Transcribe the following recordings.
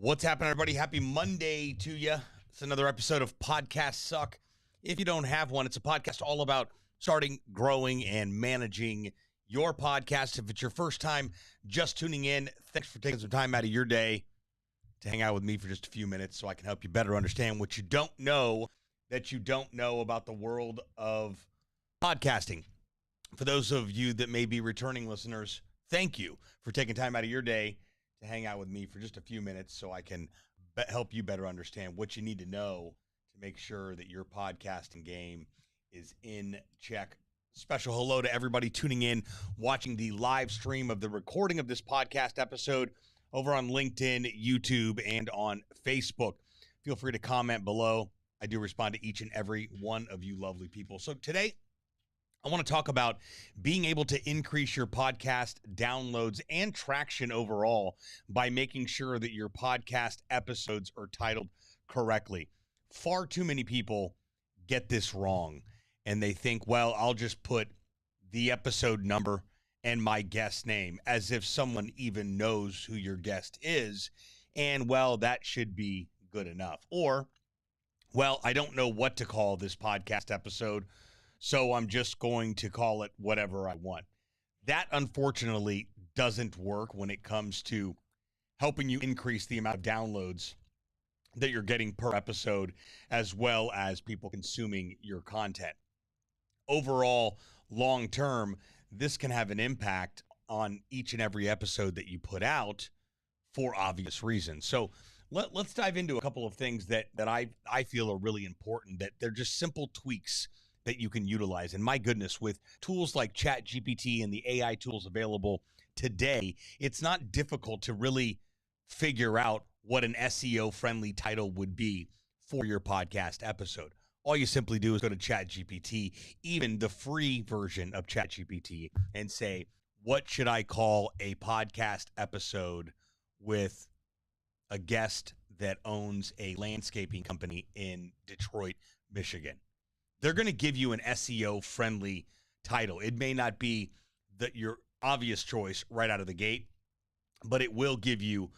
What's happening, everybody? Happy Monday to you. It's another episode of Podcast Suck. If you don't have one, it's a podcast all about starting, growing, and managing your podcast. If it's your first time just tuning in, thanks for taking some time out of your day to hang out with me for just a few minutes so I can help you better understand what you don't know that you don't know about the world of podcasting. For those of you that may be returning listeners, thank you for taking time out of your day to hang out with me for just a few minutes so I can help you better understand what you need to know to make sure that your podcasting game is in check. Special hello to everybody tuning in, watching the live stream of the recording of this podcast episode over on LinkedIn, YouTube, and on Facebook. Feel free to comment below. I do respond to each and every one of you lovely people. So today, I want to talk about being able to increase your podcast downloads and traction overall by making sure that your podcast episodes are titled correctly. Far too many people get this wrong, and they think, well, I'll just put the episode number and my guest name as if someone even knows who your guest is, and, well, that should be good enough. Or, well, I don't know what to call this podcast episode, so I'm just going to call it whatever I want. That, unfortunately, doesn't work when it comes to helping you increase the amount of downloads that you're getting per episode, as well as people consuming your content. Overall, long term, this can have an impact on each and every episode that you put out for obvious reasons. So let's dive into a couple of things that I feel are really important, that they're just simple tweaks that you can utilize. And my goodness, with tools like ChatGPT and the AI tools available today, it's not difficult to really figure out what an SEO-friendly title would be for your podcast episode. All you simply do is go to ChatGPT, even the free version of ChatGPT, and say, what should I call a podcast episode with a guest that owns a landscaping company in Detroit, Michigan? They're going to give you an SEO-friendly title. It may not be your obvious choice right out of the gate, but it will give you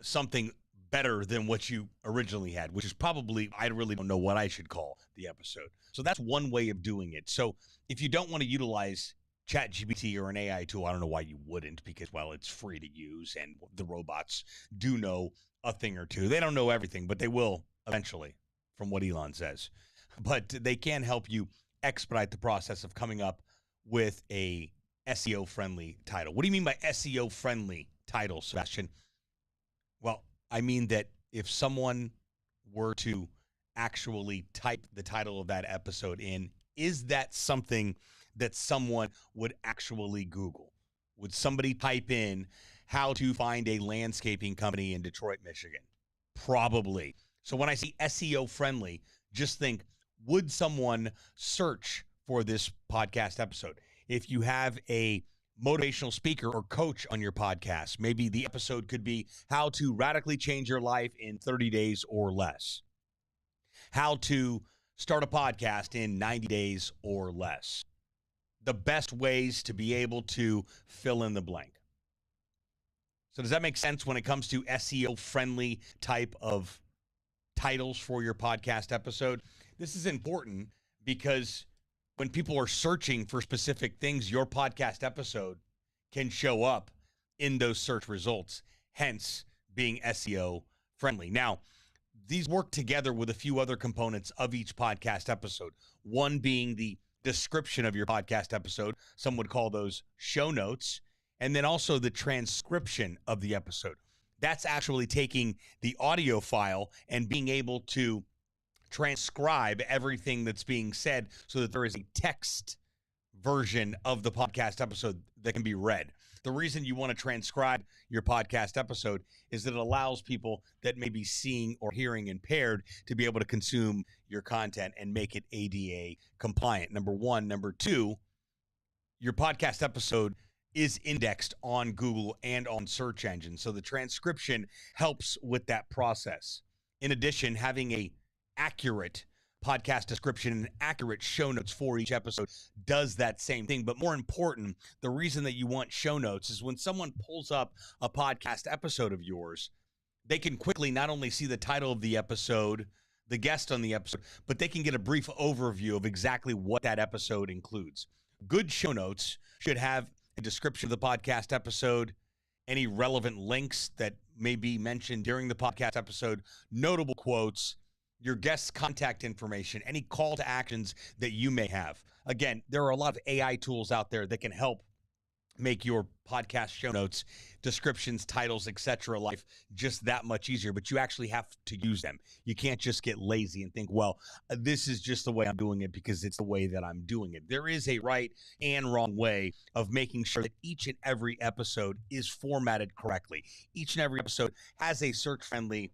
something better than what you originally had, which is probably, I really don't know what I should call the episode. So that's one way of doing it. So if you don't want to utilize ChatGPT or an AI tool, I don't know why you wouldn't, because, well, it's free to use, and the robots do know a thing or two. They don't know everything, but they will eventually, from what Elon says. But they can help you expedite the process of coming up with a SEO-friendly title. What do you mean by SEO-friendly title, Sebastian? Well, I mean that if someone were to actually type the title of that episode in, is that something that someone would actually Google? Would somebody type in how to find a landscaping company in Detroit, Michigan? Probably. So when I say SEO-friendly, just think, would someone search for this podcast episode? If you have a motivational speaker or coach on your podcast, maybe the episode could be how to radically change your life in 30 days or less. How to start a podcast in 90 days or less. The best ways to be able to fill in the blank. So does that make sense when it comes to SEO-friendly type of titles for your podcast episode? This is important because when people are searching for specific things, your podcast episode can show up in those search results, hence being SEO friendly. Now, these work together with a few other components of each podcast episode. One being the description of your podcast episode. Some would call those show notes. And then also the transcription of the episode. That's actually taking the audio file and being able to transcribe everything that's being said so that there is a text version of the podcast episode that can be read. The reason you want to transcribe your podcast episode is that it allows people that may be seeing or hearing impaired to be able to consume your content and make it ADA compliant. Number one. Number two, your podcast episode is indexed on Google and on search engines. So the transcription helps with that process. In addition, having a accurate podcast description and accurate show notes for each episode does that same thing. But more important, the reason that you want show notes is when someone pulls up a podcast episode of yours, they can quickly not only see the title of the episode, the guest on the episode, but they can get a brief overview of exactly what that episode includes. Good show notes should have a description of the podcast episode, any relevant links that may be mentioned during the podcast episode, notable quotes, your guest's contact information, any call to actions that you may have. Again, there are a lot of AI tools out there that can help make your podcast show notes, descriptions, titles, etc. life just that much easier, but you actually have to use them. You can't just get lazy and think, well, this is just the way I'm doing it because it's the way that I'm doing it. There is a right and wrong way of making sure that each and every episode is formatted correctly. Each and every episode has a search-friendly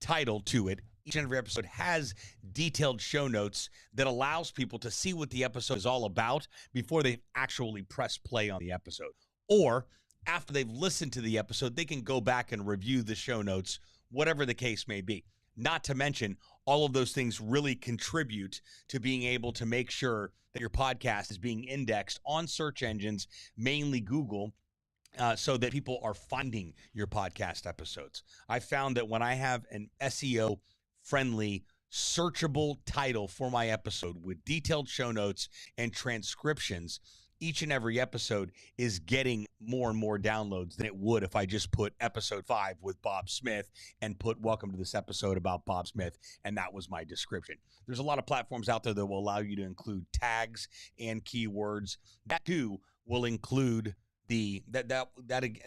title to it. Each and every episode has detailed show notes that allows people to see what the episode is all about before they actually press play on the episode. Or after they've listened to the episode, they can go back and review the show notes, whatever the case may be. Not to mention, all of those things really contribute to being able to make sure that your podcast is being indexed on search engines, mainly Google, so that people are finding your podcast episodes. I found that when I have an SEO-friendly, searchable title for my episode with detailed show notes and transcriptions, each and every episode is getting more and more downloads than it would if I just put episode 5 with Bob Smith and put welcome to this episode about Bob Smith, and that was my description. There's a lot of platforms out there that will allow you to include tags and keywords. That too will include that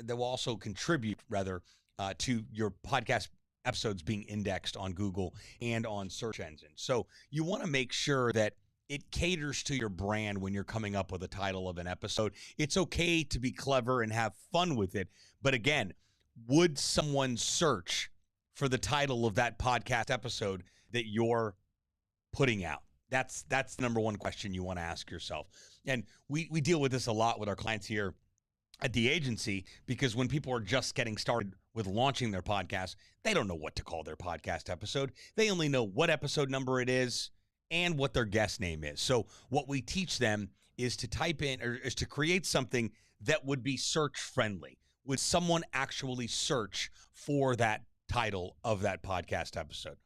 will also contribute to your podcast episodes being indexed on Google and on search engines. So you want to make sure that it caters to your brand when you're coming up with a title of an episode. It's okay to be clever and have fun with it. But again, would someone search for the title of that podcast episode that you're putting out? That's the number one question you want to ask yourself. And we deal with this a lot with our clients here at the agency, because when people are just getting started with launching their podcast, they don't know what to call their podcast episode. They only know what episode number it is and what their guest name is. So what we teach them is to type in, or is to create something that would be search friendly. Would someone actually search for that title of that podcast episode?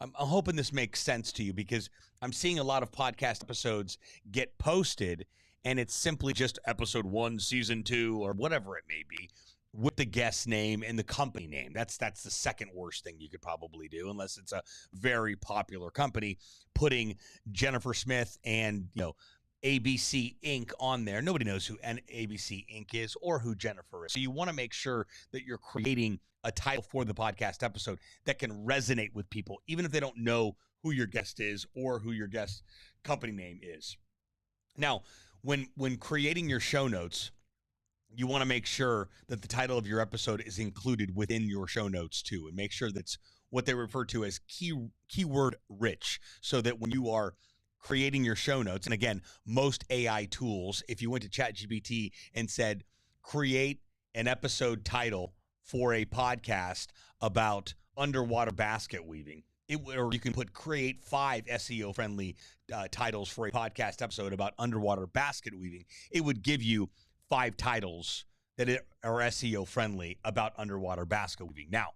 I'm hoping this makes sense to you, because I'm seeing a lot of podcast episodes get posted and it's simply just episode 1, season 2, or whatever it may be, with the guest name and the company name. That's the second worst thing you could probably do, unless it's a very popular company, putting Jennifer Smith and ABC Inc. on there. Nobody knows who ABC Inc. is or who Jennifer is. So you want to make sure that you're creating a title for the podcast episode that can resonate with people, even if they don't know who your guest is or who your guest company name is. Now, when creating your show notes, you want to make sure that the title of your episode is included within your show notes too, and make sure that's what they refer to as keyword rich, so that when you are creating your show notes, and again, most AI tools, if you went to ChatGPT and said, create an episode title for a podcast about underwater basket weaving, or you can create 5 SEO-friendly titles for a podcast episode about underwater basket weaving. It would give you 5 titles that are SEO-friendly about underwater basket weaving. Now,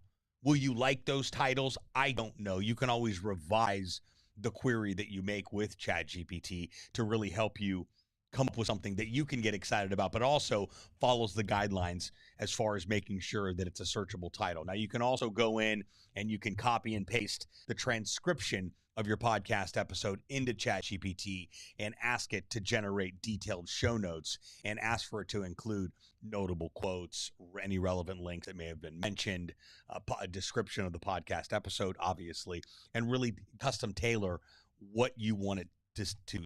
will you like those titles? I don't know. You can always revise the query that you make with ChatGPT to really help you come up with something that you can get excited about, but also follows the guidelines as far as making sure that it's a searchable title. Now, you can also go in and you can copy and paste the transcription of your podcast episode into ChatGPT and ask it to generate detailed show notes, and ask for it to include notable quotes, any relevant links that may have been mentioned, a description of the podcast episode, obviously, and really custom tailor what you want it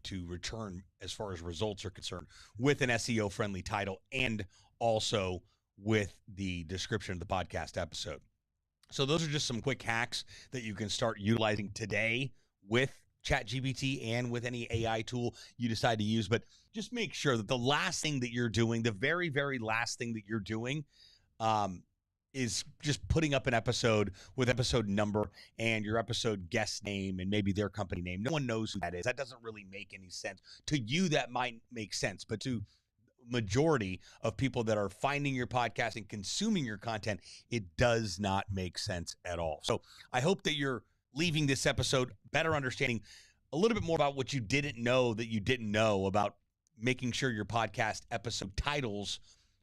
to return as far as results are concerned, with an SEO-friendly title and also with the description of the podcast episode. So those are just some quick hacks that you can start utilizing today with ChatGPT and with any AI tool you decide to use. But just make sure that the last thing that you're doing, the very, very last thing that you're doing, is just putting up an episode with episode number and your episode guest name and maybe their company name. No one knows who that is. That doesn't really make any sense. To you, that might make sense, but to majority of people that are finding your podcast and consuming your content, it does not make sense at all. So I hope that you're leaving this episode better understanding a little bit more about what you didn't know that you didn't know about making sure your podcast episode titles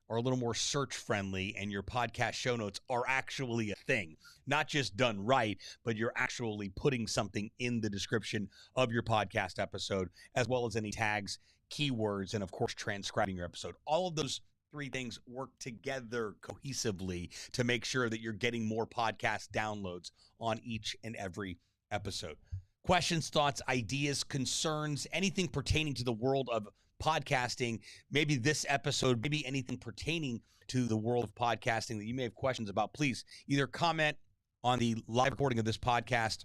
are a little more search friendly and your podcast show notes are actually a thing, not just done right, but you're actually putting something in the description of your podcast episode, as well as any tags, keywords, and of course, transcribing your episode. All of those three things work together cohesively to make sure that you're getting more podcast downloads on each and every episode. Questions, thoughts, ideas, concerns, anything pertaining to the world of podcasting, maybe this episode, maybe anything pertaining to the world of podcasting that you may have questions about, please either comment on the live recording of this podcast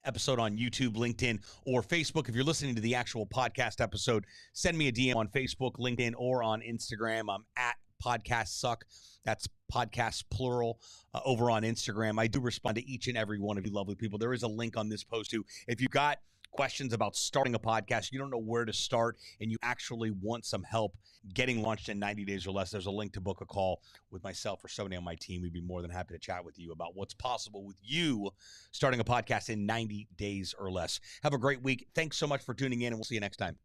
episode on YouTube, LinkedIn, or Facebook. If you're listening to the actual podcast episode, send me a DM on Facebook, LinkedIn, or on Instagram. I'm at Podcast Suck. That's podcasts plural over on Instagram. I do respond to each and every one of you lovely people. There is a link on this post too. If you've got questions about starting a podcast, you don't know where to start, and you actually want some help getting launched in 90 days or less, there's a link to book a call with myself or somebody on my team. We'd be more than happy to chat with you about what's possible with you starting a podcast in 90 days or less. Have a great week. Thanks so much for tuning in, and we'll see you next time.